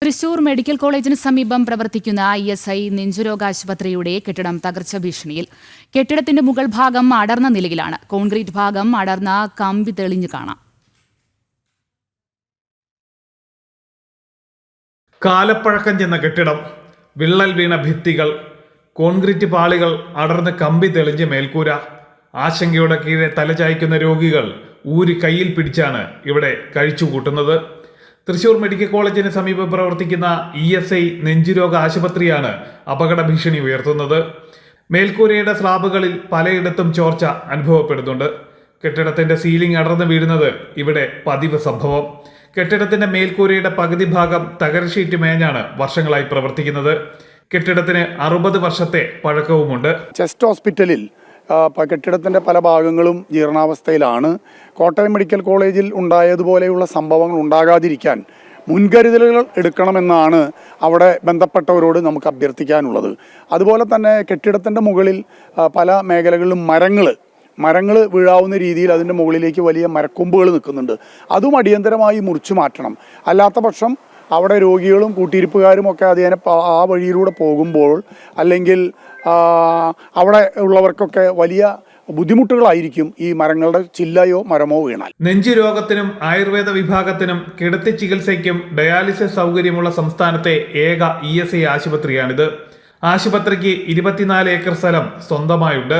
Thrissur medical കോളേജിന് സമീപം പ്രവർത്തിക്കുന്ന ISI നെഞ്ചുരോഗ ആശുപത്രിയുടെ കെട്ടിടം തകർച്ച ഭീഷണിയിൽ. കെട്ടിടത്തിന്റെ മുകൾ ഭാഗം അടർന്ന നിലയിലാണ്. കോൺക്രീറ്റ് ഭാഗം അടർന്ന കമ്പി തെളിഞ്ഞു കാണാം. കാലപ്പഴക്കം ചെന്ന കെട്ടിടം, വിള്ളൽ വീണ ഭിത്തികൾ, കോൺക്രീറ്റ് പാളികൾ അടർന്ന് കമ്പി തെളിഞ്ഞ് മേൽക്കൂര. ആശങ്കയോടെ കീഴെ തലചായ്ക്കുന്ന രോഗികൾ ഊരി കയ്യിൽ പിടിച്ചാണ് ഇവിടെ കഴിച്ചുകൂട്ടുന്നത്. തൃശൂർ മെഡിക്കൽ കോളേജിന് സമീപം പ്രവർത്തിക്കുന്ന ISI നെഞ്ചുരോഗ ആശുപത്രിയാണ് അപകട ഭീഷണി ഉയർത്തുന്നത്. മേൽക്കൂരയുടെ സ്ലാബുകളിൽ പലയിടത്തും ചോർച്ച അനുഭവപ്പെടുന്നുണ്ട്. കെട്ടിടത്തിന്റെ സീലിംഗ് അടർന്നു വീഴുന്നത് ഇവിടെ പതിവ് സംഭവം. കെട്ടിടത്തിന്റെ മേൽക്കൂരയുടെ പകുതി ഭാഗം തകര ഷീറ്റ് മേഞ്ഞാണ് വർഷങ്ങളായി പ്രവർത്തിക്കുന്നത്. കെട്ടിടത്തിന് 60 വർഷത്തെ പഴക്കവുമുണ്ട്. ചെസ്റ്റ് ഹോസ്പിറ്റലിൽ കെട്ടിടത്തിൻ്റെ പല ഭാഗങ്ങളും ജീർണാവസ്ഥയിലാണ്. കോട്ടയം മെഡിക്കൽ കോളേജിൽ ഉണ്ടായതുപോലെയുള്ള സംഭവങ്ങൾ ഉണ്ടാകാതിരിക്കാൻ മുൻകരുതലുകൾ എടുക്കണമെന്നാണ് അവിടെ ബന്ധപ്പെട്ടവരോട് നമുക്ക് അഭ്യർത്ഥിക്കാനുള്ളത്. അതുപോലെ തന്നെ കെട്ടിടത്തിൻ്റെ മുകളിൽ പല മേഖലകളിലും മരങ്ങൾ വീഴാവുന്ന രീതിയിൽ അതിൻ്റെ മുകളിലേക്ക് വലിയ മരക്കൊമ്പുകൾ നിൽക്കുന്നുണ്ട്. അതും അടിയന്തരമായി മുറിച്ചു മാറ്റണം. അല്ലാത്ത പക്ഷം അവിടെ രോഗികളും കൂട്ടിയിരിപ്പുകാരും ഒക്കെ ആ വഴിയിലൂടെ പോകുമ്പോൾ അല്ലെങ്കിൽ അവിടെ ഉള്ളവർക്കൊക്കെ വലിയ ബുദ്ധിമുട്ടുകളായിരിക്കും ഈ മരങ്ങളുടെ ചില്ലയോ മരമോ വീണാൽ. നെഞ്ചുരോഗത്തിനും ആയുർവേദ വിഭാഗത്തിനും കിടത്തി ചികിത്സയ്ക്കും ഡയാലിസിസ് സൗകര്യമുള്ള സംസ്ഥാനത്തെ ഏക ISI ആശുപത്രിയാണിത്. ആശുപത്രിക്ക് 24 ഏക്കർ സ്ഥലം സ്വന്തമായുണ്ട്.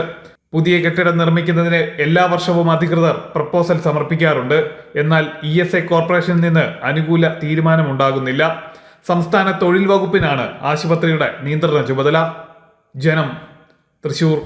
പുതിയ കെട്ടിടം നിർമ്മിക്കുന്നതിന് എല്ലാ വർഷവും അധികൃതർ പ്രപ്പോസൽ സമർപ്പിക്കാറുണ്ട്. എന്നാൽ ISI കോർപ്പറേഷനിൽ നിന്ന് അനുകൂല തീരുമാനമുണ്ടാകുന്നില്ല. സംസ്ഥാന തൊഴിൽ വകുപ്പിനാണ് ആശുപത്രിയുടെ നിയന്ത്രണ ചുമതല. ജനം, തൃശൂർ.